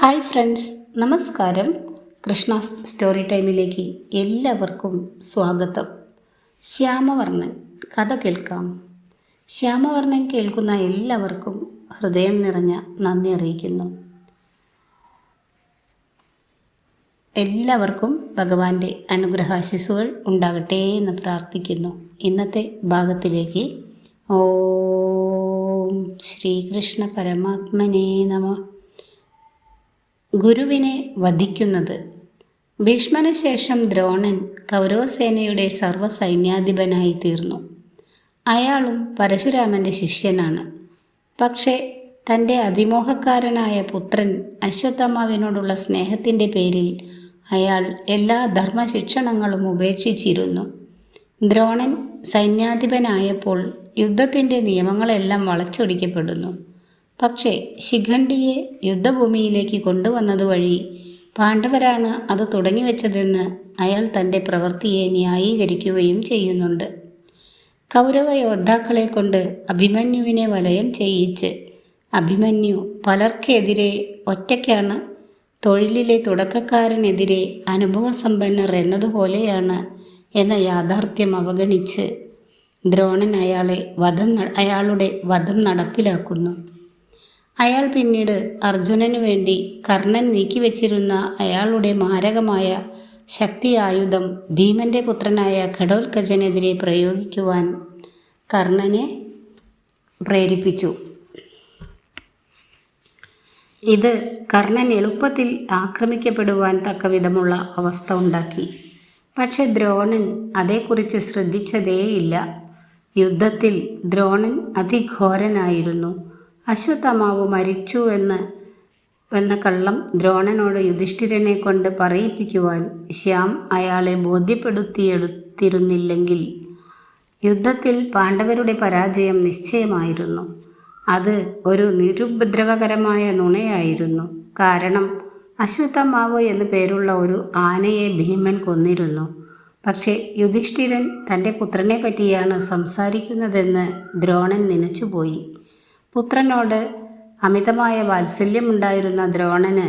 Hi friends, നമസ്കാരം. Krishna's story ടൈമിലേക്ക് എല്ലാവർക്കും സ്വാഗതം. ശ്യാമവർണ്ണൻ കഥ കേൾക്കാം. ശ്യാമവർണ്ണൻ കേൾക്കുന്ന എല്ലാവർക്കും ഹൃദയം നിറഞ്ഞ നന്ദി അറിയിക്കുന്നു. എല്ലാവർക്കും ഭഗവാന്റെ അനുഗ്രഹാശിസുകൾ ഉണ്ടാകട്ടെ എന്ന് പ്രാർത്ഥിക്കുന്നു. ഇന്നത്തെ ഭാഗത്തിലേക്ക് ഓം ശ്രീകൃഷ്ണ പരമാത്മനേ നമഃ. ഗുരുവിനെ വധിക്കുന്നത്. ഭീഷ്മനു ശേഷം ദ്രോണൻ കൗരവസേനയുടെ സർവ്വസൈന്യാധിപനായി തീർന്നു. അയാളും പരശുരാമൻ്റെ ശിഷ്യനാണ്. പക്ഷേ തൻ്റെ അതിമോഹക്കാരനായ പുത്രൻ അശ്വത്ഥമാവിനോടുള്ള സ്നേഹത്തിൻ്റെ പേരിൽ അയാൾ എല്ലാ ധർമ്മശിക്ഷണങ്ങളും ഉപേക്ഷിച്ചിരുന്നു. ദ്രോണൻ സൈന്യാധിപനായപ്പോൾ യുദ്ധത്തിൻ്റെ നിയമങ്ങളെല്ലാം വളച്ചൊടിക്കപ്പെടുന്നു. പക്ഷേ ശിഖണ്ഡിയെ യുദ്ധഭൂമിയിലേക്ക് കൊണ്ടുവന്നതുവഴി പാണ്ഡവരാണ് അത് തുടങ്ങിവെച്ചതെന്ന് അയാൾ തൻ്റെ പ്രവൃത്തിയെ ന്യായീകരിക്കുകയും ചെയ്യുന്നുണ്ട്. കൗരവ യോദ്ധാക്കളെ കൊണ്ട് അഭിമന്യുവിനെ വലയം ചെയ്യിച്ച് അഭിമന്യു പലർക്കെതിരെ ഒറ്റയ്ക്കാണ്, തൊഴിലിലെ തുടക്കക്കാരനെതിരെ അനുഭവസമ്പന്നർ എന്നതുപോലെയാണ് എന്ന യാഥാർത്ഥ്യം അവഗണിച്ച് ദ്രോണൻ അയാളുടെ വധം നടപ്പിലാക്കുന്നു. അയാൾ പിന്നീട് അർജുനനു വേണ്ടി കർണൻ നീക്കിവെച്ചിരുന്ന അയാളുടെ മാരകമായ ശക്തി ആയുധം ഭീമൻ്റെ പുത്രനായ ഘടോത്കചനെതിരെ പ്രയോഗിക്കുവാൻ കർണനെ പ്രേരിപ്പിച്ചു. ഇത് കർണൻ എളുപ്പത്തിൽ ആക്രമിക്കപ്പെടുവാൻ തക്കവിധമുള്ള അവസ്ഥ ഉണ്ടാക്കി. പക്ഷെ ദ്രോണൻ അതേക്കുറിച്ച് ശ്രദ്ധിച്ചതേയില്ല. യുദ്ധത്തിൽ ദ്രോണൻ അതിഘോരനായിരുന്നു. അശ്വത്ഥമാവ് മരിച്ചു എന്ന കള്ളം ദ്രോണനോട് യുധിഷ്ഠിരനെ കൊണ്ട് പറയിപ്പിക്കുവാൻ ശ്യാം അയാളെ ബോധ്യപ്പെടുത്തിയെടുത്തിരുന്നില്ലെങ്കിൽ യുദ്ധത്തിൽ പാണ്ഡവരുടെ പരാജയം നിശ്ചയമായിരുന്നു. അത് ഒരു നിരുപദ്രവകരമായ നുണയായിരുന്നു. കാരണം അശ്വത്ഥമാവ് എന്നു പേരുള്ള ഒരു ആനയെ ഭീമൻ കൊന്നിരുന്നു. പക്ഷേ യുധിഷ്ഠിരൻ തൻ്റെ പുത്രനെ പറ്റിയാണ് സംസാരിക്കുന്നതെന്ന് ദ്രോണൻ നനച്ചുപോയി. പുത്രനോട് അമിതമായ വാത്സല്യമുണ്ടായിരുന്ന ദ്രോണന്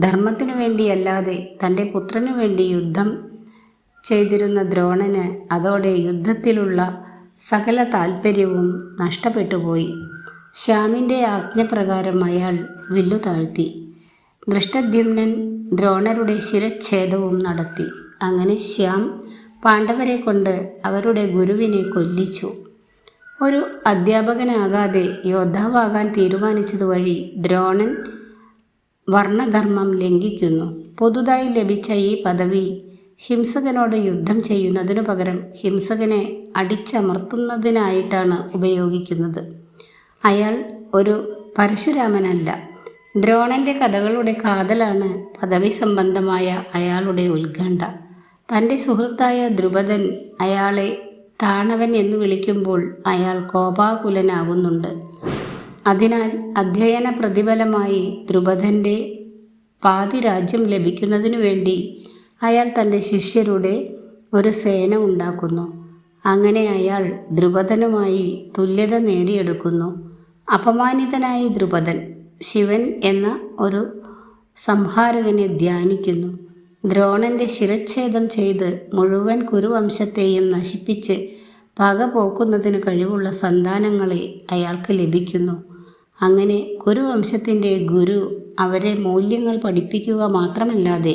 ധർമ്മത്തിനു വേണ്ടിയല്ലാതെ തൻ്റെ പുത്രനു വേണ്ടി യുദ്ധം ചെയ്തിരുന്ന ദ്രോണന് അതോടെ യുദ്ധത്തിലുള്ള സകല താൽപ്പര്യവും നഷ്ടപ്പെട്ടുപോയി. ശ്യാമിൻ്റെ ആജ്ഞപ്രകാരം അയാൾ വില്ലു താഴ്ത്തി. ധൃഷ്ടദ്യുമ്നൻ ദ്രോണരുടെ ശിരച്ഛേദവും നടത്തി. അങ്ങനെ ശ്യാം പാണ്ഡവരെ കൊണ്ട് അവരുടെ ഗുരുവിനെ കൊല്ലിച്ചു. ഒരു അധ്യാപകനാകാതെ യോദ്ധാവാകാൻ തീരുമാനിച്ചതുവഴി ദ്രോണൻ വർണ്ണധർമ്മം ലംഘിക്കുന്നു. പുതുതായി ലഭിച്ച ഈ പദവി ഹിംസകനോട് യുദ്ധം ചെയ്യുന്നതിനു പകരം ഹിംസകനെ അടിച്ചമർത്തുന്നതിനായിട്ടാണ് ഉപയോഗിക്കുന്നത്. അയാൾ ഒരു പരശുരാമനല്ല. ദ്രോണൻ്റെ കഥകളുടെ കാതലാണ് പദവി സംബന്ധമായ അയാളുടെ ഉത്കണ്ഠ. തൻ്റെ സുഹൃത്തായ ദ്രുപദൻ അയാളെ താണവൻ എന്ന് വിളിക്കുമ്പോൾ അയാൾ കോപാകുലനാകുന്നുണ്ട്. അതിനാൽ അധ്യയന പ്രതിഫലമായി ദ്രുപദൻ്റെ പാതി രാജ്യം ലഭിക്കുന്നതിനു വേണ്ടി അയാൾ തൻ്റെ ശിഷ്യരുടെ ഒരു സേന ഉണ്ടാക്കുന്നു. അങ്ങനെ അയാൾ ദ്രുപദനുമായി തുല്യത നേടിയെടുക്കുന്നു. അപമാനിതനായി ദ്രുപദൻ ശിവൻ എന്ന ഒരു സംഹാരകനെ ധ്യാനിക്കുന്നു. ദ്രോണൻ്റെ ശിരച്ഛേദം ചെയ്ത് മുഴുവൻ കുരുവംശത്തെയും നശിപ്പിച്ച് പക പോക്കുന്നതിന് കഴിവുള്ള സന്താനങ്ങളെ അയാൾക്ക് ലഭിക്കുന്നു. അങ്ങനെ കുരുവംശത്തിൻ്റെ ഗുരു അവരെ മൂല്യങ്ങൾ പഠിപ്പിക്കുക മാത്രമല്ലാതെ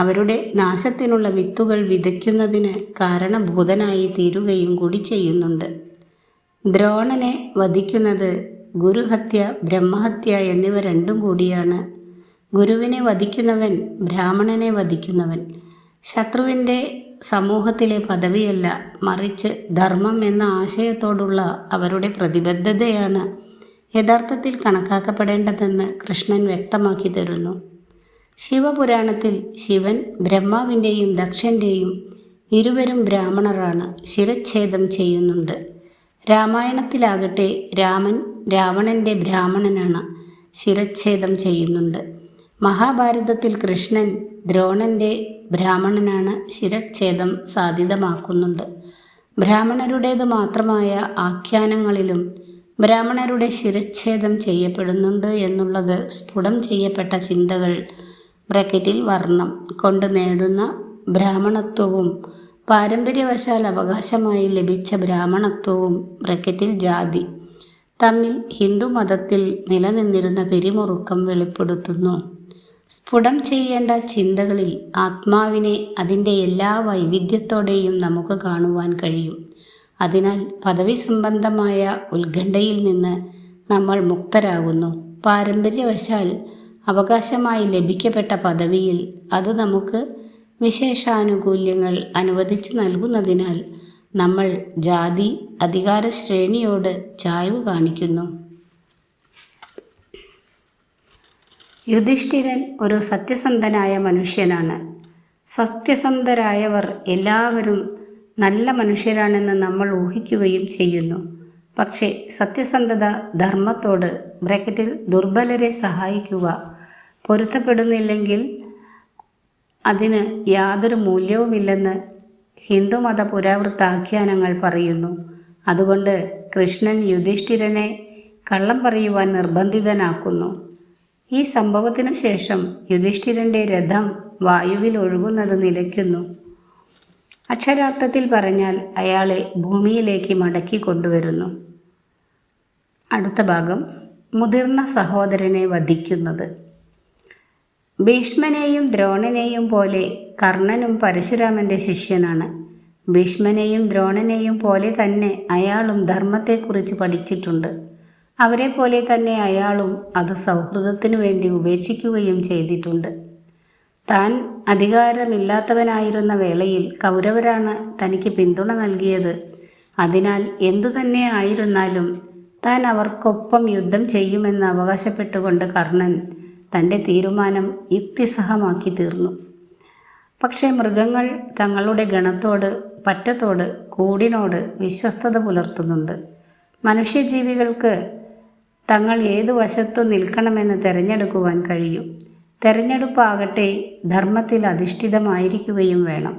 അവരുടെ നാശത്തിനുള്ള വിത്തുകൾ വിതയ്ക്കുന്നതിന് കാരണഭൂതനായി തീരുകയും കൂടി ചെയ്യുന്നുണ്ട്. ദ്രോണനെ വധിക്കുന്നത് ഗുരുഹത്യ, ബ്രഹ്മഹത്യ എന്നിവ രണ്ടും കൂടിയാണ്. ഗുരുവിനെ വധിക്കുന്നവൻ ബ്രാഹ്മണനെ വധിക്കുന്നവൻ. ശത്രുവിൻ്റെ സമൂഹത്തിലെ പദവിയല്ല, മറിച്ച് ധർമ്മം എന്ന ആശയത്തോടുള്ള അവരുടെ പ്രതിബദ്ധതയാണ് യഥാർത്ഥത്തിൽ കണക്കാക്കപ്പെടേണ്ടതെന്ന് കൃഷ്ണൻ വ്യക്തമാക്കി തരുന്നു. ശിവപുരാണത്തിൽ ശിവൻ ബ്രഹ്മാവിൻ്റെയും ദക്ഷൻ്റെയും ഇരുവരും ബ്രാഹ്മണരാണ് ശിരച്ഛേദം ചെയ്യുന്നുണ്ട്. രാമായണത്തിലാകട്ടെ രാമൻ രാവണൻ്റെ ബ്രാഹ്മണനാണ്, ശിരച്ഛേദം ചെയ്യുന്നുണ്ട്. മഹാഭാരതത്തിൽ കൃഷ്ണൻ ദ്രോണൻ്റെ ബ്രാഹ്മണനാണ്, ശിരച്ഛേദം സാധ്യതമാക്കുന്നുണ്ട്. ബ്രാഹ്മണരുടേത് മാത്രമായ ആഖ്യാനങ്ങളിലും ബ്രാഹ്മണരുടെ ശിരച്ഛേദം ചെയ്യപ്പെടുന്നുണ്ട് എന്നുള്ളത് സ്ഫുടം ചെയ്യപ്പെട്ട ചിന്തകൾ ബ്രാക്കറ്റിൽ വർണ്ണം കൊണ്ട് നേടുന്ന ബ്രാഹ്മണത്വവും പാരമ്പര്യവശാൽ അവകാശമായി ലഭിച്ച ബ്രാഹ്മണത്വവും ബ്രാക്കറ്റിൽ ജാതി തമ്മിൽ ഹിന്ദുമതത്തിൽ നിലനിന്നിരുന്ന പിരിമുറുക്കം വെളിപ്പെടുത്തുന്നു. സ്ഫുടം ചെയ്യേണ്ട ചിന്തകളിൽ ആത്മാവിനെ അതിൻ്റെ എല്ലാ വൈവിധ്യത്തോടെയും നമുക്ക് കാണുവാൻ കഴിയും. അതിനാൽ പദവി സംബന്ധമായ ഉത്കണ്ഠയിൽ നിന്ന് നമ്മൾ മുക്തരാകുന്നു. പാരമ്പര്യവശാൽ അവകാശമായി ലഭിക്കപ്പെട്ട പദവിയിൽ അത് നമുക്ക് വിശേഷാനുകൂല്യങ്ങൾ അനുവദിച്ച് നൽകുന്നതിനാൽ നമ്മൾ ജാതി അധികാര ശ്രേണിയോട് ചായ്വ് കാണിക്കുന്നു. യുധിഷ്ഠിരൻ ഒരു സത്യസന്ധനായ മനുഷ്യനാണ്. സത്യസന്ധരായവർ എല്ലാവരും നല്ല മനുഷ്യരാണെന്ന് നമ്മൾ ഊഹിക്കുകയും ചെയ്യുന്നു. പക്ഷേ സത്യസന്ധത ധർമ്മത്തോട് ബ്രാക്കറ്റിൽ ദുർബലരെ സഹായിക്കുക പൊരുത്തപ്പെടുന്നില്ലെങ്കിൽ അതിന് യാതൊരു മൂല്യവുമില്ലെന്ന് ഹിന്ദുമത പുരാവൃത്താഖ്യാനങ്ങൾ പറയുന്നു. അതുകൊണ്ട് കൃഷ്ണൻ യുധിഷ്ഠിരനെ കള്ളം പറയുവാൻ നിർബന്ധിതനാക്കുന്നു. ഈ സംഭവത്തിനു ശേഷം യുധിഷ്ഠിരൻ്റെ രഥം വായുവിൽ ഒഴുകുന്നത് നിലയ്ക്കുന്നു. അക്ഷരാർത്ഥത്തിൽ പറഞ്ഞാൽ അയാളെ ഭൂമിയിലേക്ക് മടക്കി കൊണ്ടുവരുന്നു. അടുത്ത ഭാഗം മുതിർന്ന സഹോദരനെ വധിക്കുന്നത്. ഭീഷ്മനെയും ദ്രോണനെയും പോലെ കർണനും പരശുരാമൻ്റെ ശിഷ്യനാണ്. ഭീഷ്മനെയും ദ്രോണനെയും പോലെ തന്നെ അയാളും ധർമ്മത്തെക്കുറിച്ച് പഠിച്ചിട്ടുണ്ട്. അവരെ പോലെ തന്നെ അയാളും അത് സൗഹൃദത്തിനു വേണ്ടി ഉപേക്ഷിക്കുകയും ചെയ്തിട്ടുണ്ട്. താൻ അധികാരമില്ലാത്തവനായിരുന്ന വേളയിൽ കൗരവരാണ് തനിക്ക് പിന്തുണ നൽകിയത്. അതിനാൽ എന്തുതന്നെ ആയിരുന്നാലും താൻ അവർക്കൊപ്പം യുദ്ധം ചെയ്യുമെന്ന് അവകാശപ്പെട്ടുകൊണ്ട് കർണൻ തൻ്റെ തീരുമാനം യുക്തിസഹമാക്കി തീർന്നു. പക്ഷേ മൃഗങ്ങൾ തങ്ങളുടെ ഗണത്തോട് പറ്റത്തോട് കൂടിനോട് വിശ്വസ്തത പുലർത്തുന്നുണ്ട്. മനുഷ്യജീവികൾക്ക് തങ്ങൾ ഏതു വശത്തു നിൽക്കണമെന്ന് തിരഞ്ഞെടുക്കുവാൻ കഴിയും. തിരഞ്ഞെടുപ്പാകട്ടെ ധർമ്മത്തിൽ അധിഷ്ഠിതമായിരിക്കുകയും വേണം.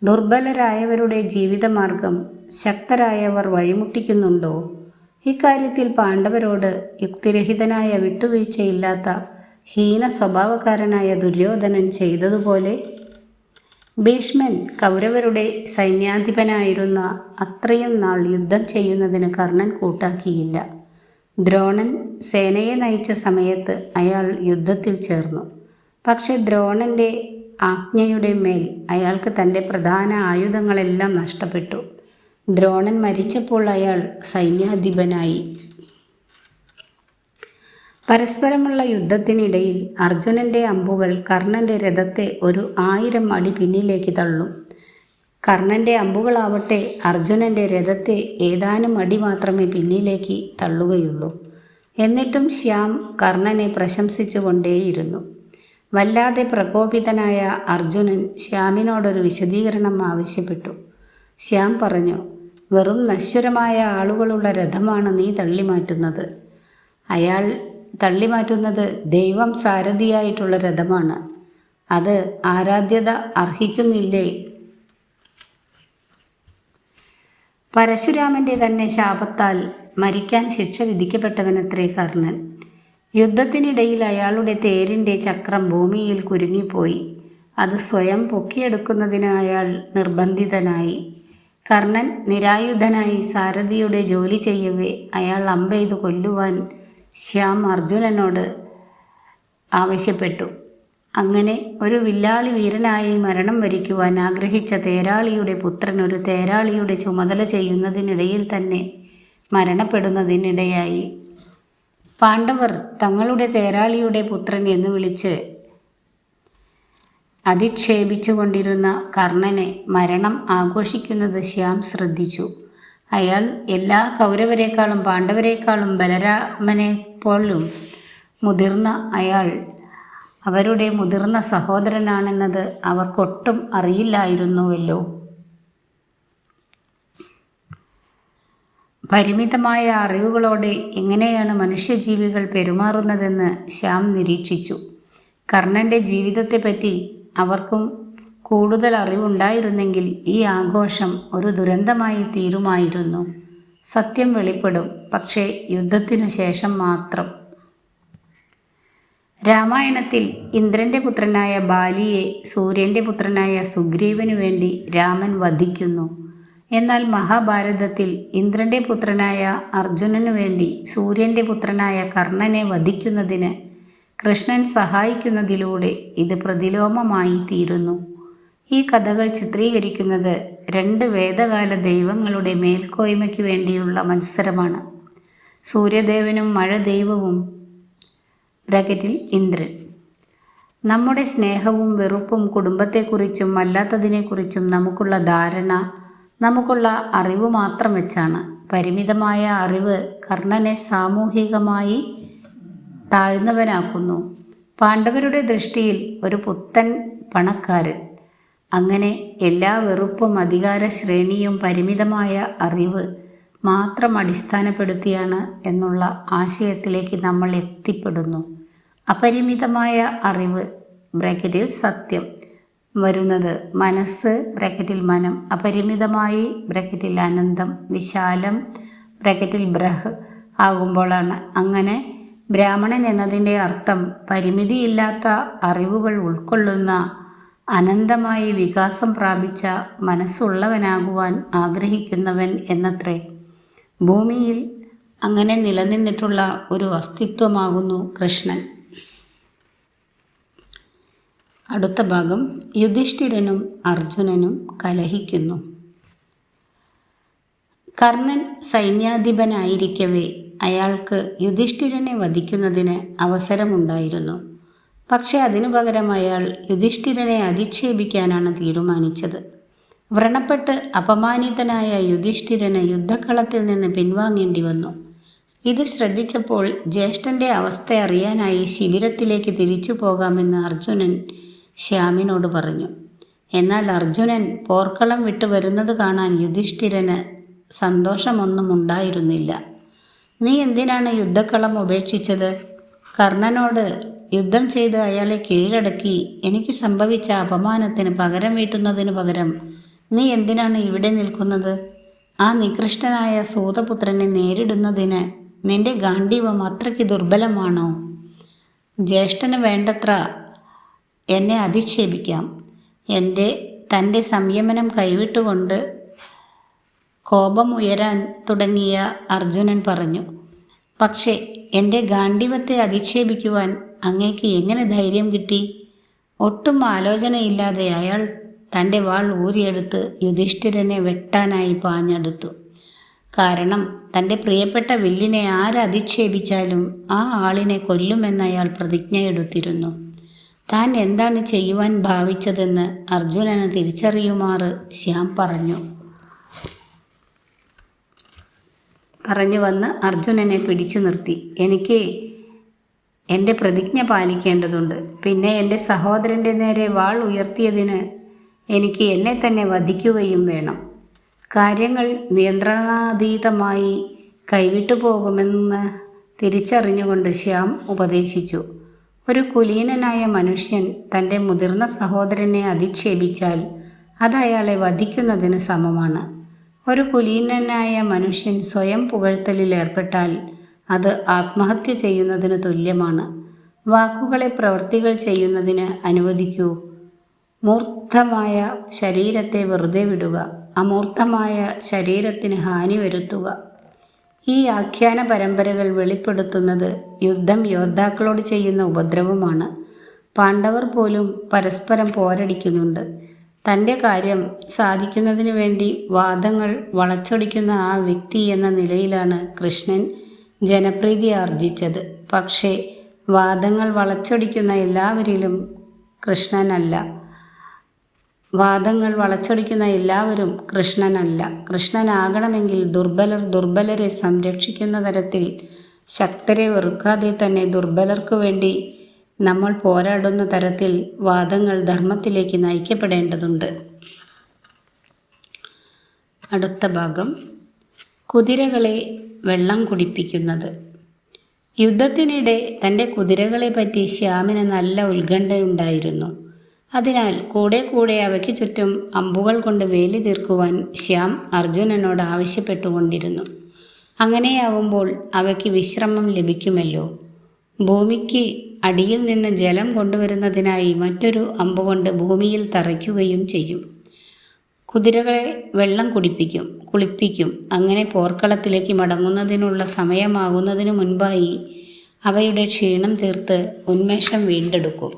ദുർബലരായവരുടെ ജീവിതമാർഗം ശക്തരായവർ വഴിമുട്ടിക്കുന്നുണ്ടോ? ഇക്കാര്യത്തിൽ പാണ്ഡവരോട് യുക്തിരഹിതനായ വിട്ടുവീഴ്ചയില്ലാത്ത ഹീന സ്വഭാവക്കാരനായ ദുര്യോധനൻ ചെയ്തതുപോലെ ഭീഷ്മൻ കൗരവരുടെ സൈന്യാധിപനായിരുന്ന അത്രയും നാൾ യുദ്ധം ചെയ്യുന്നതിന് കർണൻ കൂട്ടാക്കിയില്ല. ദ്രോണൻ സേനയെ നയിച്ച സമയത്ത് അയാൾ യുദ്ധത്തിൽ ചേർന്നു. പക്ഷെ ദ്രോണൻ്റെ ആജ്ഞയുടെ മേൽ അയാൾക്ക് തൻ്റെ പ്രധാന ആയുധങ്ങളെല്ലാം നഷ്ടപ്പെട്ടു. ദ്രോണൻ മരിച്ചപ്പോൾ അയാൾ സൈന്യാധിപനായി. പരസ്പരമുള്ള യുദ്ധത്തിനിടയിൽ അർജുനൻ്റെ അമ്പുകൾ കർണൻ്റെ രഥത്തെ 1000 അടി പിന്നിലേക്ക് തള്ളും. കർണൻ്റെ അമ്പുകളാവട്ടെ അർജുനൻ്റെ രഥത്തെ ഏതാനും അടി മാത്രമേ പിന്നിലേക്ക് തള്ളുകയുള്ളൂ. എന്നിട്ടും ശ്യാം കർണനെ പ്രശംസിച്ചു കൊണ്ടേയിരുന്നു. വല്ലാതെ പ്രകോപിതനായ അർജുനൻ ശ്യാമിനോടൊരു വിശദീകരണം ആവശ്യപ്പെട്ടു. ശ്യാം പറഞ്ഞു, വെറും നശ്വരമായ ആളുകളുള്ള രഥമാണ് നീ തള്ളിമാറ്റുന്നത്. അയാൾ തള്ളിമാറ്റുന്നത് ദൈവം സാരഥിയായിട്ടുള്ള രഥമാണ്. അത് ആരാധ്യത അർഹിക്കുന്നില്ലേ? പരശുരാമൻ്റെ തന്നെ ശാപത്താൽ മരിക്കാൻ ശിക്ഷ വിധിക്കപ്പെട്ടവനത്രേ കർണൻ. യുദ്ധത്തിനിടയിൽ അയാളുടെ തേരിൻ്റെ ചക്രം ഭൂമിയിൽ കുരുങ്ങിപ്പോയി. അത് സ്വയം പൊക്കിയെടുക്കുന്നതിന് അയാൾ നിർബന്ധിതനായി. കർണൻ നിരായുധനായി സാരഥിയുടെ ജോലി ചെയ്യവേ അയാൾ അമ്പെയ്ത് കൊല്ലുവാൻ ശ്യാം അർജുനനോട് ആവശ്യപ്പെട്ടു. അങ്ങനെ ഒരു വില്ലാളി വീരനായി മരണം വരിക്കുവാൻ ആഗ്രഹിച്ച തേരാളിയുടെ പുത്രൻ ഒരു തേരാളിയുടെ ചുമതല ചെയ്യുന്നതിനിടയിൽ തന്നെ മരണപ്പെടുന്നതിനിടയായി. പാണ്ഡവർ തങ്ങളുടെ തേരാളിയുടെ പുത്രൻ എന്ന് വിളിച്ച് അധിക്ഷേപിച്ചു കൊണ്ടിരുന്ന കർണനെ മരണം ആഘോഷിക്കുന്നത് ശ്യാം ശ്രദ്ധിച്ചു. അയാൾ എല്ലാ കൗരവരെക്കാളും പാണ്ഡവരെക്കാളും ബലരാമനെപ്പോലും മുതിർന്ന അയാൾ അവരുടെ മുതിർന്ന സഹോദരനാണെന്നത് അവർക്കൊട്ടും അറിയില്ലായിരുന്നുവല്ലോ. പരിമിതമായ അറിവുകളോടെ എങ്ങനെയാണ് മനുഷ്യജീവികൾ പെരുമാറുന്നതെന്ന് ശ്യാം നിരീക്ഷിച്ചു. കർണൻ്റെ ജീവിതത്തെപ്പറ്റി അവർക്കും കൂടുതൽ അറിവുണ്ടായിരുന്നെങ്കിൽ ഈ ആഘോഷം ഒരു ദുരന്തമായി തീരുമായിരുന്നു. സത്യം വെളിപ്പെടും, പക്ഷേ യുദ്ധത്തിനു ശേഷം മാത്രം. രാമായണത്തിൽ ഇന്ദ്രൻ്റെ പുത്രനായ ബാലിയെ സൂര്യൻ്റെ പുത്രനായ സുഗ്രീവനു വേണ്ടി രാമൻ വധിക്കുന്നു. എന്നാൽ മഹാഭാരതത്തിൽ ഇന്ദ്രൻ്റെ പുത്രനായ അർജുനനു വേണ്ടി സൂര്യൻ്റെ പുത്രനായ കർണനെ വധിക്കുന്നതിന് കൃഷ്ണൻ സഹായിക്കുന്നതിലൂടെ ഇത് പ്രതിലോമമായി തീരുന്നു. ഈ കഥകൾ ചിത്രീകരിക്കുന്നത് 2 വേദകാല ദൈവങ്ങളുടെ മേൽക്കോയ്മയ്ക്ക് വേണ്ടിയുള്ള മത്സരമാണ്. സൂര്യദേവനും മഴ ദൈവവും ഇന്ദ്രൻ. നമ്മുടെ സ്നേഹവും വെറുപ്പും കുടുംബത്തെക്കുറിച്ചും അല്ലാത്തതിനെക്കുറിച്ചും നമുക്കുള്ള ധാരണ, നമുക്കുള്ള അറിവ് മാത്രം വെച്ചാണ്. പരിമിതമായ അറിവ് കർണനെ സാമൂഹികമായി താഴ്ന്നവനാക്കുന്നു. പാണ്ഡവരുടെ ദൃഷ്ടിയിൽ ഒരു പുത്തൻ പണക്കാരൻ. അങ്ങനെ എല്ലാ വെറുപ്പും അധികാര ശ്രേണിയും പരിമിതമായ അറിവ് മാത്രം അടിസ്ഥാനപ്പെടുത്തിയാണ് എന്നുള്ള ആശയത്തിലേക്ക് നമ്മൾ എത്തിപ്പെടുന്നു. അപരിമിതമായ അറിവ് സത്യം വരുന്നത് മനസ്സ് മനം, അപരിമിതമായി അനന്തം, വിശാലം ബ്രഹ് ആകുമ്പോഴാണ്. അങ്ങനെ ബ്രാഹ്മണൻ എന്നതിൻ്റെ അർത്ഥം പരിമിതിയില്ലാത്ത അറിവുകൾ ഉൾക്കൊള്ളുന്ന അനന്തമായി വികാസം പ്രാപിച്ച മനസ്സുള്ളവനാകുവാൻ ആഗ്രഹിക്കുന്നവൻ എന്നത്രേ. ഭൂമിയിൽ അങ്ങനെ നിലനിന്നിട്ടുള്ള ഒരു അസ്തിത്വമാകുന്നു കൃഷ്ണൻ. അടുത്ത ഭാഗം യുധിഷ്ഠിരനും അർജുനനും കലഹിക്കുന്നു. കർണൻ സൈന്യാധിപനായിരിക്കവേ അയാൾക്ക് യുധിഷ്ഠിരനെ വധിക്കുന്നതിന് അവസരമുണ്ടായിരുന്നു. പക്ഷെ അതിനു പകരം അയാൾ യുധിഷ്ഠിരനെ അധിക്ഷേപിക്കാനാണ് തീരുമാനിച്ചത്. വ്രണപ്പെട്ട് അപമാനിതനായ യുധിഷ്ഠിരന് യുദ്ധക്കളത്തിൽ നിന്ന് പിൻവാങ്ങേണ്ടി വന്നു. ഇത് ശ്രദ്ധിച്ചപ്പോൾ ജ്യേഷ്ഠൻ്റെ അവസ്ഥ അറിയാനായി ശിബിരത്തിലേക്ക് തിരിച്ചു പോകാമെന്ന് അർജുനൻ ശ്യാമിനോട് പറഞ്ഞു. എന്നാൽ അർജുനൻ പോർക്കളം വിട്ടു വരുന്നത് കാണാൻ യുധിഷ്ഠിരന് സന്തോഷമൊന്നും ഉണ്ടായിരുന്നില്ല. നീ എന്തിനാണ് യുദ്ധക്കളം ഉപേക്ഷിച്ചത്? കർണനോട് യുദ്ധം ചെയ്ത് അയാളെ കീഴടക്കി എനിക്ക് സംഭവിച്ച അപമാനത്തിന് പകരം വീട്ടുന്നതിനു പകരം നീ എന്തിനാണ് ഇവിടെ നിൽക്കുന്നത്? ആ നികൃഷ്ടനായ സൂതപുത്രനെ നേരിടുന്നതിന് നിന്റെ ഗാണ്ഡീവം അത്രയ്ക്ക് ദുർബലമാണോ? ജ്യേഷ്ഠന് വേണ്ടത്ര എന്നെ അധിക്ഷേപിക്കാം. തൻ്റെ സംയമനം കൈവിട്ടുകൊണ്ട് കോപം ഉയരാൻ തുടങ്ങിയ അർജുനൻ പറഞ്ഞു. പക്ഷേ എൻ്റെ ഗാണ്ഡീവത്തെ അധിക്ഷേപിക്കുവാൻ അങ്ങേക്ക് എങ്ങനെ ധൈര്യം കിട്ടി? ഒട്ടും ആലോചനയില്ലാതെ അയാൾ തൻ്റെ വാൾ ഊരിയെടുത്ത് യുധിഷ്ഠിരനെ വെട്ടാനായി പാഞ്ഞെടുത്തു. കാരണം തൻ്റെ പ്രിയപ്പെട്ട വില്ലിനെ ആരധിക്ഷേപിച്ചാലും ആ ആളിനെ കൊല്ലുമെന്ന് അയാൾ പ്രതിജ്ഞയെടുത്തിരുന്നു. താൻ എന്താണ് ചെയ്യുവാൻ ഭാവിച്ചതെന്ന് അർജുനന് തിരിച്ചറിയുമാറ് ശ്യാം പറഞ്ഞു വന്ന് അർജുനനെ പിടിച്ചു നിർത്തി. എനിക്ക് എൻ്റെ പ്രതിജ്ഞ പാലിക്കേണ്ടതുണ്ട്. പിന്നെ എൻ്റെ സഹോദരൻ്റെ നേരെ വാൾ ഉയർത്തിയതിന് എനിക്ക് എന്നെ തന്നെ വധിക്കുകയും വേണം. കാര്യങ്ങൾ നിയന്ത്രണാതീതമായി കൈവിട്ടു പോകുമെന്ന് തിരിച്ചറിഞ്ഞുകൊണ്ട് ശ്യാം ഉപദേശിച്ചു. ഒരു കുലീനനായ മനുഷ്യൻ തൻ്റെ മുതിർന്ന സഹോദരനെ അധിക്ഷേപിച്ചാൽ അത് അയാളെ വധിക്കുന്നതിന് സമമാണ്. ഒരു കുലീനനായ മനുഷ്യൻ സ്വയം പുകഴ്ത്തലിൽ ഏർപ്പെട്ടാൽ അത് ആത്മഹത്യ ചെയ്യുന്നതിന് തുല്യമാണ്. വാക്കുകളെ പ്രവൃത്തികൾ ചെയ്യുന്നതിന് അനുവദിക്കൂ. മൂർത്തമായ ശരീരത്തെ വെറുതെ വിടുക, അമൂർത്തമായ ശരീരത്തിന് ഹാനി വരുത്തുക. ഈ ആഖ്യാന പരമ്പരകൾ വെളിപ്പെടുത്തുന്നത് യുദ്ധം യോദ്ധാക്കളോട് ചെയ്യുന്ന ഉപദ്രവമാണ്. പാണ്ഡവർ പോലും പരസ്പരം പോരടിക്കുന്നുണ്ട്. തൻ്റെ കാര്യം സാധിക്കുന്നതിനു വേണ്ടി വാദങ്ങൾ വളച്ചൊടിക്കുന്ന ആ വ്യക്തി എന്ന നിലയിലാണ് കൃഷ്ണൻ ജനപ്രീതി ആർജിച്ചത്. പക്ഷേ വാദങ്ങൾ വളച്ചൊടിക്കുന്ന എല്ലാവരും കൃഷ്ണനല്ല. കൃഷ്ണനാകണമെങ്കിൽ ദുർബലരെ സംരക്ഷിക്കുന്ന തരത്തിൽ, ശക്തരെ വെറുക്കാതെ തന്നെ ദുർബലർക്കു വേണ്ടി നമ്മൾ പോരാടുന്ന തരത്തിൽ വാദങ്ങൾ ധർമ്മത്തിലേക്ക് നയിക്കപ്പെടേണ്ടതുണ്ട്. അടുത്ത ഭാഗം കുതിരകളെ വെള്ളം കുടിപ്പിക്കുന്നത്. യുദ്ധത്തിനിടെ തൻ്റെ കുതിരകളെപ്പറ്റി ശ്യാമിന് നല്ല ഉത്കണ്ഠയുണ്ടായിരുന്നു. അതിനാൽ കൂടെ അവയ്ക്ക് ചുറ്റും അമ്പുകൾ കൊണ്ട് വേലി തീർക്കുവാൻ ശ്യാം അർജുനനോട് ആവശ്യപ്പെട്ടുകൊണ്ടിരുന്നു. അങ്ങനെയാവുമ്പോൾ അവയ്ക്ക് വിശ്രമം ലഭിക്കുമല്ലോ. ഭൂമിക്ക് അടിയിൽ നിന്ന് ജലം കൊണ്ടുവരുന്നതിനായി മറ്റൊരു അമ്പുകൊണ്ട് ഭൂമിയിൽ തറയ്ക്കുകയും ചെയ്യും. കുതിരകളെ വെള്ളം കുളിപ്പിക്കും. അങ്ങനെ പോർക്കളത്തിലേക്ക് മടങ്ങുന്നതിനുള്ള സമയമാകുന്നതിനു മുൻപായി അവയുടെ ക്ഷീണം തീർത്ത് ഉന്മേഷം വീണ്ടെടുക്കും.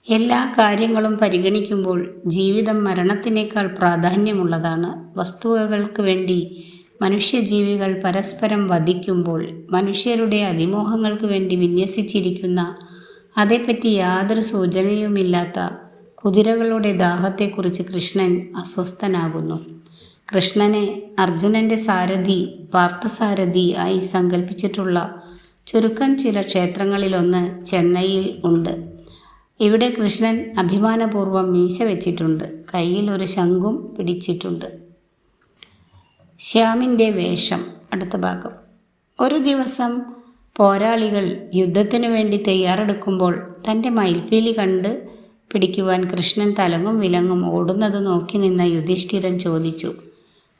എല്ലാ കാര്യങ്ങളും പരിഗണിക്കുമ്പോൾ ജീവിതം മരണത്തിനേക്കാൾ പ്രാധാന്യമുള്ളതാണ്. വസ്തുവകൾക്ക് വേണ്ടി മനുഷ്യജീവികൾ പരസ്പരം വധിക്കുമ്പോൾ മനുഷ്യരുടെ അതിമോഹങ്ങൾക്ക് വേണ്ടി വിന്യസിച്ചിരിക്കുന്ന, അതേപ്പറ്റി യാതൊരു സൂചനയുമില്ലാത്ത കുതിരകളുടെ ദാഹത്തെക്കുറിച്ച് കൃഷ്ണൻ അസ്വസ്ഥനാകുന്നു. കൃഷ്ണനെ അർജുനൻ്റെ സാരഥി, പാർത്ഥസാരഥി ആയി സങ്കല്പിച്ചിട്ടുള്ള ചുരുക്കം ചില ക്ഷേത്രങ്ങളിലൊന്ന് ചെന്നൈയിൽ ഉണ്ട്. ഇവിടെ കൃഷ്ണൻ അഭിമാനപൂർവ്വം മീശ വെച്ചിട്ടുണ്ട്. കയ്യിൽ ഒരു ശംഖും പിടിച്ചിട്ടുണ്ട്. ശ്യാമിൻ്റെ വേഷം. അടുത്ത ഭാഗം. ഒരു ദിവസം പോരാളികൾ യുദ്ധത്തിനു വേണ്ടി തയ്യാറെടുക്കുമ്പോൾ തൻ്റെ മയിൽപ്പീലി കണ്ട് പിടിക്കുവാൻ കൃഷ്ണൻ തലങ്ങും വിലങ്ങും ഓടുന്നത് നോക്കി നിന്ന യുധിഷ്ഠിരൻ ചോദിച്ചു,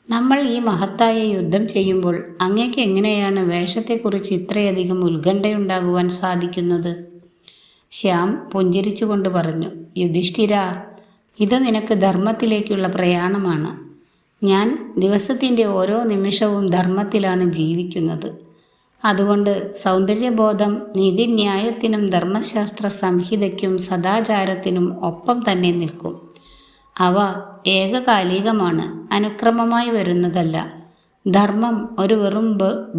നമ്മൾ ഈ മഹത്തായ യുദ്ധം ചെയ്യുമ്പോൾ അങ്ങേക്ക് എങ്ങനെയാണ് വേഷത്തെക്കുറിച്ച് ഇത്രയധികം ഉത്കണ്ഠയുണ്ടാകുവാൻ സാധിക്കുന്നത്? ശ്യാം പുഞ്ചിരിച്ചുകൊണ്ട് പറഞ്ഞു, യുധിഷ്ഠിരാ, ഇത് നിനക്ക് ധർമ്മത്തിലേക്കുള്ള പ്രയാണമാണ്. ഞാൻ ദിവസത്തിൻ്റെ ഓരോ നിമിഷവും ധർമ്മത്തിലാണ് ജീവിക്കുന്നത്. അതുകൊണ്ട് സൗന്ദര്യബോധം നീതിന്യായത്തിനും ധർമ്മശാസ്ത്ര സംഹിതയ്ക്കും സദാചാരത്തിനും ഒപ്പം തന്നെ നിൽക്കും. അവ ഏകകാലികമാണ്, അനുക്രമമായി വരുന്നതല്ല. ധർമ്മം ഒരു വെറും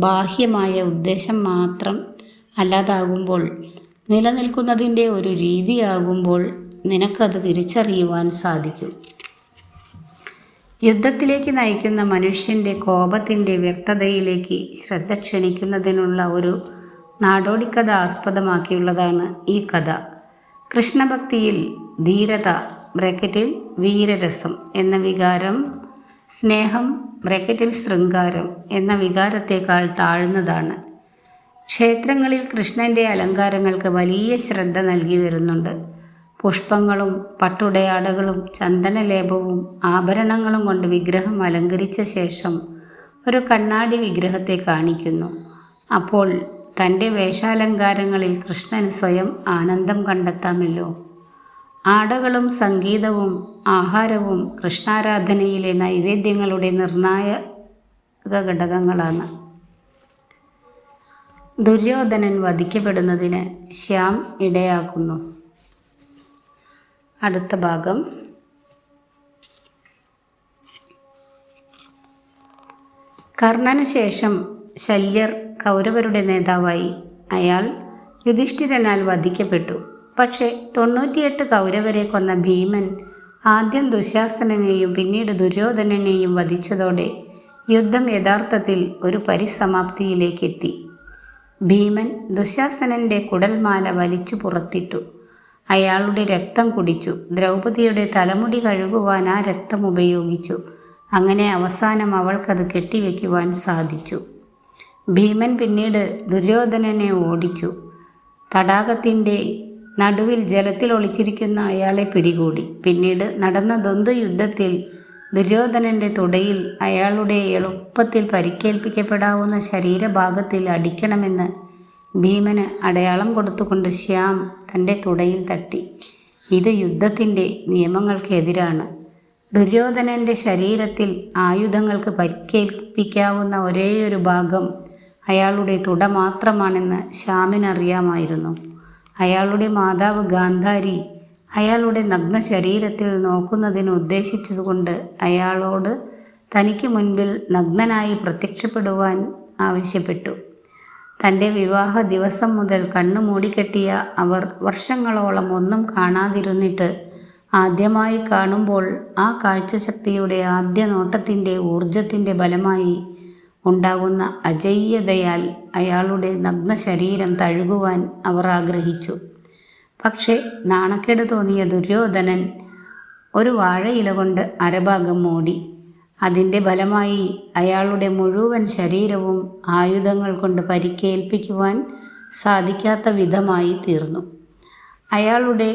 ബാഹ്യമായ ഉദ്ദേശം മാത്രം അല്ലാതാകുമ്പോൾ, നിലനിൽക്കുന്നതിൻ്റെ ഒരു രീതിയാകുമ്പോൾ നിനക്കത് തിരിച്ചറിയുവാൻ സാധിക്കും. യുദ്ധത്തിലേക്ക് നയിക്കുന്ന മനുഷ്യൻ്റെ കോപത്തിൻ്റെ വ്യക്തതയിലേക്ക് ശ്രദ്ധ ക്ഷണിക്കുന്നതിനുള്ള ഒരു നാടോടിക്കഥ ആസ്പദമാക്കിയുള്ളതാണ് ഈ കഥ. കൃഷ്ണഭക്തിയിൽ ധീരത (വീരരസം) എന്ന വികാരം സ്നേഹം (ശൃംഗാരം) എന്ന വികാരത്തേക്കാൾ താഴ്ന്നതാണ്. ക്ഷേത്രങ്ങളിൽ കൃഷ്ണൻ്റെ അലങ്കാരങ്ങൾക്ക് വലിയ ശ്രദ്ധ നൽകി വരുന്നുണ്ട്. പുഷ്പങ്ങളും പട്ടുടയാടകളും ചന്ദനലേപവും ആഭരണങ്ങളും കൊണ്ട് വിഗ്രഹം അലങ്കരിച്ച ശേഷം ഒരു കണ്ണാടി വിഗ്രഹത്തെ കാണിക്കുന്നു. അപ്പോൾ തൻ്റെ വേഷാലങ്കാരങ്ങളിൽ കൃഷ്ണന് സ്വയം ആനന്ദം കണ്ടെത്താമല്ലോ. ആടകളും സംഗീതവും ആഹാരവും കൃഷ്ണാരാധനയിലെ നൈവേദ്യങ്ങളുടെ നിർണായക ഘടകങ്ങളാണ്. ദുര്യോധനൻ വധിക്കപ്പെടുന്നതിന് ശ്യാം ഇടയാക്കുന്നു. അടുത്ത ഭാഗം. കർണനു ശേഷം ശല്യർ കൗരവരുടെ നേതാവായി. അയാൾ യുധിഷ്ഠിരനാൽ വധിക്കപ്പെട്ടു. പക്ഷേ 98 കൗരവരെ കൊന്ന ഭീമൻ ആദ്യം ദുശാസനനെയും പിന്നീട് ദുര്യോധനനെയും വധിച്ചതോടെ യുദ്ധം യഥാർത്ഥത്തിൽ ഒരു പരിസമാപ്തിയിലേക്കെത്തി. ഭീമൻ ദുശാസനൻ്റെ കുടൽമാല വലിച്ചു പുറത്തിട്ടു. അയാളുടെ രക്തം കുടിച്ചു. ദ്രൗപദിയുടെ തലമുടി കഴുകുവാൻ ആ രക്തം ഉപയോഗിച്ചു. അങ്ങനെ അവസാനം അവൾക്കത് കെട്ടിവെക്കുവാൻ സാധിച്ചു. ഭീമൻ പിന്നീട് ദുര്യോധനനെ ഓടിച്ചു. തടാകത്തിൻ്റെ നടുവിൽ ജലത്തിൽ ഒളിച്ചിരിക്കുന്ന അയാളെ പിടികൂടി. പിന്നീട് നടന്ന ദ്വന്ദ്വയുദ്ധത്തിൽ ദുര്യോധനൻ്റെ തുടയിൽ അയാളുടെ എളുപ്പത്തിൽ പരിക്കേൽപ്പിക്കപ്പെടാവുന്ന ശരീരഭാഗത്തിൽ അടിക്കണമെന്ന് ഭീമന് അടയാളം കൊടുത്തുകൊണ്ട് ശ്യാം തൻ്റെ തുടയിൽ തട്ടി. ഇത് യുദ്ധത്തിൻ്റെ നിയമങ്ങൾക്കെതിരാണ്. ദുര്യോധനൻ്റെ ശരീരത്തിൽ ആയുധങ്ങൾക്ക് പരിക്കേൽപ്പിക്കാവുന്ന ഒരേയൊരു ഭാഗം അയാളുടെ തുട മാത്രമാണെന്ന് ശ്യാമിനറിയാമായിരുന്നു. അയാളുടെ മാതാവ് ഗാന്ധാരി അയാളുടെ നഗ്ന ശരീരത്തിൽ നോക്കുന്നതിന് ഉദ്ദേശിച്ചതുകൊണ്ട് അയാളോട് തനിക്ക് മുൻപിൽ നഗ്നനായി പ്രത്യക്ഷപ്പെടുവാൻ ആവശ്യപ്പെട്ടു. തൻ്റെ വിവാഹ ദിവസം മുതൽ കണ്ണു മൂടിക്കെട്ടിയ അവർ വർഷങ്ങളോളം ഒന്നും കാണാതിരുന്നിട്ട് ആദ്യമായി കാണുമ്പോൾ ആ കാഴ്ചശക്തിയുടെ ആദ്യ നോട്ടത്തിൻ്റെ ഊർജത്തിൻ്റെ ഫലമായി ഉണ്ടാകുന്ന അജയ്യതയാൽ അയാളുടെ നഗ്ന ശരീരം തഴുകുവാൻ അവർ ആഗ്രഹിച്ചു. പക്ഷേ നാണക്കേട് തോന്നിയ ദുര്യോധനൻ ഒരു വാഴയില കൊണ്ട് അരഭാഗം മൂടി. അതിൻ്റെ ഫലമായി അയാളുടെ മുഴുവൻ ശരീരവും ആയുധങ്ങൾ കൊണ്ട് പരിക്കേൽപ്പിക്കുവാൻ സാധിക്കാത്ത വിധമായി തീർന്നു. അയാളുടെ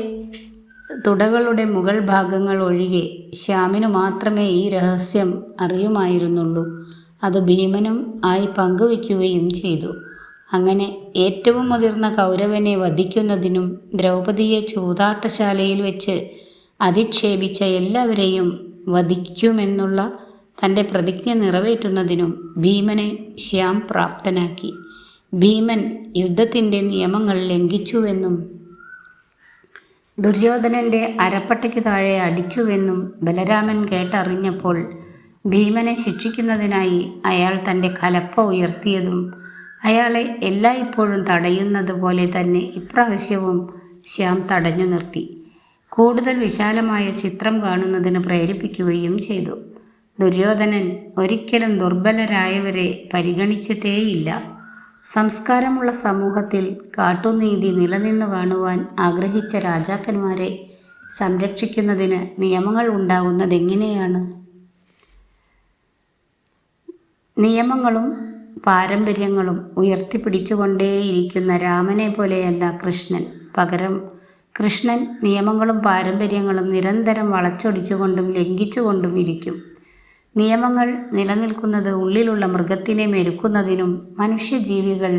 തുടകളുടെ മുകൾ ഭാഗങ്ങൾ ഒഴികെ ശ്യാമിനു മാത്രമേ ഈ രഹസ്യം അറിയുമായിരുന്നുള്ളൂ. അത് ഭീമനും ആയി പങ്കുവയ്ക്കുകയും ചെയ്തു. അങ്ങനെ ഏറ്റവും മുതിർന്ന കൗരവനെ വധിക്കുന്നതിനും ദ്രൗപദിയെ ചൂതാട്ടശാലയിൽ വെച്ച് അധിക്ഷേപിച്ച എല്ലാവരെയും വധിക്കുമെന്നുള്ള തൻ്റെ പ്രതിജ്ഞ നിറവേറ്റുന്നതിനും ഭീമനെ ശ്യാം പ്രാപ്തനാക്കി. ഭീമൻ യുദ്ധത്തിൻ്റെ നിയമങ്ങൾ ലംഘിച്ചുവെന്നും ദുര്യോധനൻ്റെ അരപ്പട്ടയ്ക്ക് താഴെ അടിച്ചുവെന്നും ബലരാമൻ കേട്ടറിഞ്ഞപ്പോൾ ഭീമനെ ശിക്ഷിക്കുന്നതിനായി അയാൾ തൻ്റെ കലപ്പ ഉയർത്തിയതും അയാളെ എല്ലായ്പ്പോഴും തടയുന്നത് പോലെ തന്നെ ഇപ്രാവശ്യവും ശ്യാം തടഞ്ഞു നിർത്തി. കൂടുതൽ വിശാലമായ ചിത്രം കാണുന്നതിന് പ്രേരിപ്പിക്കുകയും ചെയ്തു. ദുര്യോധനൻ ഒരിക്കലും ദുർബലരായവരെ പരിഗണിച്ചിട്ടേയില്ല. സംസ്കാരമുള്ള സമൂഹത്തിൽ കാട്ടുനീതി നിലനിന്നു കാണുവാൻ ആഗ്രഹിച്ച രാജാക്കന്മാരെ സംരക്ഷിക്കുന്നതിന് നിയമങ്ങൾ ഉണ്ടാകുന്നതെങ്ങനെയാണ്? നിയമങ്ങളും പാരമ്പര്യങ്ങളും ഉയർത്തിപ്പിടിച്ചുകൊണ്ടേയിരിക്കുന്ന രാമനെ പോലെയല്ല കൃഷ്ണൻ. പകരം കൃഷ്ണൻ നിയമങ്ങളും പാരമ്പര്യങ്ങളും നിരന്തരം വളച്ചൊടിച്ചുകൊണ്ടും ലംഘിച്ചുകൊണ്ടും ഇരിക്കും. നിയമങ്ങൾ നിലനിൽക്കുന്നത് ഉള്ളിലുള്ള മൃഗത്തിനെ മെരുക്കുന്നതിനും മനുഷ്യജീവികൾ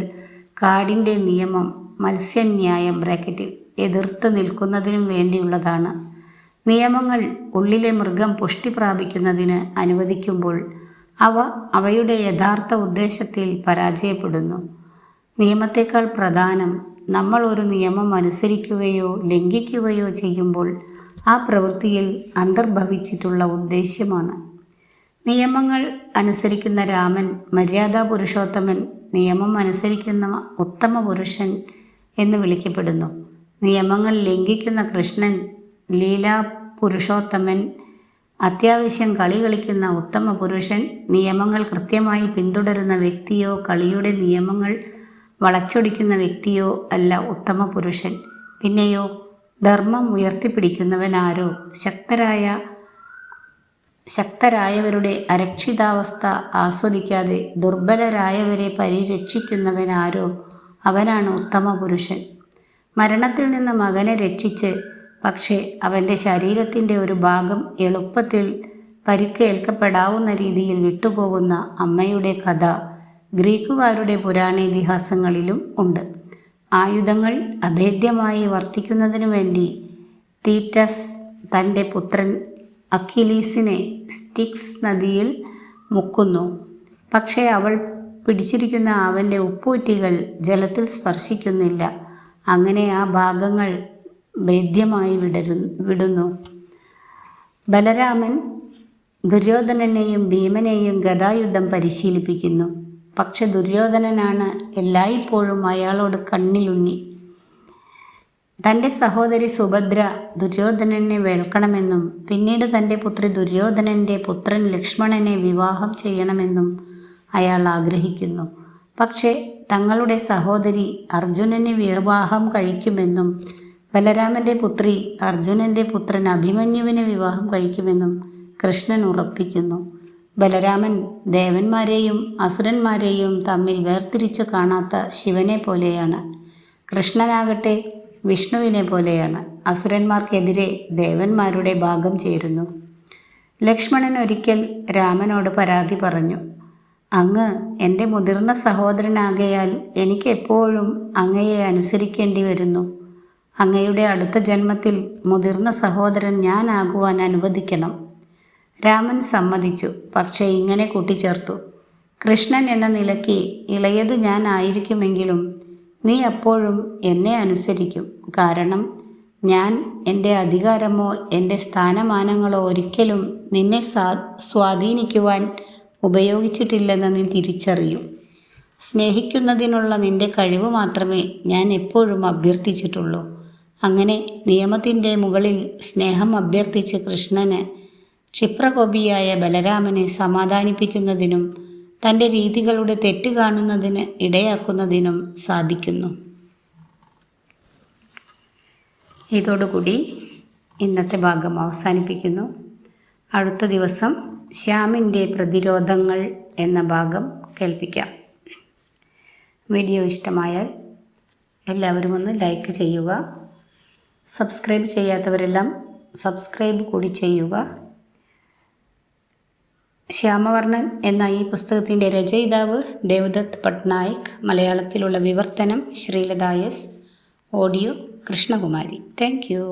കാടിൻ്റെ നിയമം മത്സ്യന്യായം ബ്രാക്കറ്റിൽ എതിർത്ത് നിൽക്കുന്നതിനും വേണ്ടിയുള്ളതാണ്. നിയമങ്ങൾ ഉള്ളിലെ മൃഗം പുഷ്ടി പ്രാപിക്കുന്നതിന് അനുവദിക്കുമ്പോൾ അവയുടെ യഥാർത്ഥ ഉദ്ദേശത്തിൽ പരാജയപ്പെടുന്നു. നിയമത്തേക്കാൾ പ്രധാനം നമ്മൾ ഒരു നിയമം അനുസരിക്കുകയോ ലംഘിക്കുകയോ ചെയ്യുമ്പോൾ ആ പ്രവൃത്തിയിൽ അന്തർഭവിച്ചിട്ടുള്ള ഉദ്ദേശ്യമാണ്. നിയമങ്ങൾ അനുസരിക്കുന്ന രാമൻ മര്യാദാ പുരുഷോത്തമൻ, നിയമം അനുസരിക്കുന്ന ഉത്തമ പുരുഷൻ എന്ന് വിളിക്കപ്പെടുന്നു. നിയമങ്ങൾ ലംഘിക്കുന്ന കൃഷ്ണൻ ലീലാ പുരുഷോത്തമൻ, അത്യാവശ്യം കളി കളിക്കുന്ന ഉത്തമ പുരുഷൻ, നിയമങ്ങൾ കൃത്യമായി പിന്തുടരുന്ന വ്യക്തിയോ കളിയുടെ നിയമങ്ങൾ വളച്ചൊടിക്കുന്ന വ്യക്തിയോ അല്ല ഉത്തമ പുരുഷൻ. പിന്നെയോ ധർമ്മം ഉയർത്തിപ്പിടിക്കുന്നവനാരോ, ശക്തരായവരുടെ അരക്ഷിതാവസ്ഥ ആസ്വദിക്കാതെ ദുർബലരായവരെ പരിരക്ഷിക്കുന്നവനാരോ അവനാണ് ഉത്തമ പുരുഷൻ. മരണത്തിൽ നിന്ന് മകനെ രക്ഷിച്ച് പക്ഷേ അവൻ്റെ ശരീരത്തിൻ്റെ ഒരു ഭാഗം എളുപ്പത്തിൽ പരിക്കേൽക്കപ്പെടാവുന്ന രീതിയിൽ വിട്ടുപോകുന്ന അമ്മയുടെ കഥ ഗ്രീക്കുകാരുടെ പുരാണേതിഹാസങ്ങളിലും ഉണ്ട്. ആയുധങ്ങൾ അഭേദ്യമായി വർത്തിക്കുന്നതിനു വേണ്ടി തീറ്റസ് തൻ്റെ പുത്രൻ അക്കിലീസിനെ സ്റ്റിക്സ് നദിയിൽ മുക്കുന്നു. പക്ഷേ അവൾ പിടിച്ചിരിക്കുന്ന അവൻ്റെ ഉപ്പൂറ്റികൾ ജലത്തിൽ സ്പർശിക്കുന്നില്ല. അങ്ങനെ ആ ഭാഗങ്ങൾ ഭേദ്യമായി വിടുന്നു. ബലരാമൻ ദുര്യോധനനെയും ഭീമനെയും ഗദായുദ്ധം പരിശീലിപ്പിക്കുന്നു. പക്ഷെ ദുര്യോധനനാണ് എല്ലായ്പ്പോഴും അയാളോട് കണ്ണിലുണ്ണി. തൻ്റെ സഹോദരി സുഭദ്ര ദുര്യോധനനെ വേൾക്കണമെന്നും പിന്നീട് തൻ്റെ പുത്രി ദുര്യോധനൻ്റെ പുത്രൻ ലക്ഷ്മണനെ വിവാഹം ചെയ്യണമെന്നും അയാൾ ആഗ്രഹിക്കുന്നു. പക്ഷേ തങ്ങളുടെ സഹോദരി അർജുനനെ വിവാഹം കഴിക്കുമെന്നും ബലരാമൻ്റെ പുത്രി അർജുനൻ്റെ പുത്രൻ അഭിമന്യുവിനെ വിവാഹം കഴിക്കുമെന്നും കൃഷ്ണൻ ഉറപ്പിക്കുന്നു. ബലരാമൻ ദേവന്മാരെയും അസുരന്മാരെയും തമ്മിൽ വേർതിരിച്ച് കാണാത്ത ശിവനെ പോലെയാണ്. കൃഷ്ണനാകട്ടെ വിഷ്ണുവിനെ പോലെയാണ്. അസുരന്മാർക്കെതിരെ ദേവന്മാരുടെ ഭാഗം ചേരുന്നു. ലക്ഷ്മണൻ ഒരിക്കൽ രാമനോട് പരാതി പറഞ്ഞു. അങ്ങ് എൻ്റെ മുതിർന്ന സഹോദരനാകയാൽ എനിക്ക് എപ്പോഴും അങ്ങയെ അനുസരിക്കേണ്ടി വരുന്നു. അങ്ങയുടെ അടുത്ത ജന്മത്തിൽ മുതിർന്ന സഹോദരൻ ഞാനാകുവാൻ അനുവദിക്കണം. രാമൻ സമ്മതിച്ചു. പക്ഷേ ഇങ്ങനെ കൂട്ടിച്ചേർത്തു, കൃഷ്ണൻ എന്ന നിലയ്ക്ക് ഇളയത് ഞാൻ ആയിരിക്കുമെങ്കിലും നീ അപ്പോഴും എന്നെ അനുസരിക്കും. കാരണം ഞാൻ എൻ്റെ അധികാരമോ എൻ്റെ സ്ഥാനമാനങ്ങളോ ഒരിക്കലും നിന്നെ സ്വാധീനിക്കുവാൻ ഉപയോഗിച്ചിട്ടില്ലെന്ന് നീ തിരിച്ചറിയും. സ്നേഹിക്കുന്നതിനുള്ള നിൻ്റെ കഴിവ് മാത്രമേ ഞാൻ എപ്പോഴും അഭ്യർത്ഥിച്ചിട്ടുള്ളൂ. അങ്ങനെ നിയമത്തിൻ്റെ മുകളിൽ സ്നേഹം അഭ്യർത്ഥിച്ച് കൃഷ്ണന് ക്ഷിപ്രകോപിയായ ബലരാമനെ സമാധാനിപ്പിക്കുന്നതിനും തൻ്റെ രീതികളുടെ തെറ്റ് കാണുന്നതിന് ഇടയാക്കുന്നതിനും സാധിക്കുന്നു. ഇതോടുകൂടി ഇന്നത്തെ ഭാഗം അവസാനിപ്പിക്കുന്നു. അടുത്ത ദിവസം ശ്യാമിൻ്റെ പ്രതിരോധങ്ങൾ എന്ന ഭാഗം കേൾപ്പിക്കാം. വീഡിയോ ഇഷ്ടമായാൽ എല്ലാവരും ഒന്ന് ലൈക്ക് ചെയ്യുക, സബ്സ്ക്രൈബ് ചെയ്യാത്തവരെല്ലാം സബ്സ്ക്രൈബ് കൂടി ചെയ്യുക. ശ്യാമവർണ്ണൻ എന്ന ഈ പുസ്തകത്തിൻ്റെ രചയിതാവ് ദേവദത്ത് പട്നായിക്. മലയാളത്തിലുള്ള വിവർത്തനം Sreelatha S. Audio Krishnakumari. Thank you.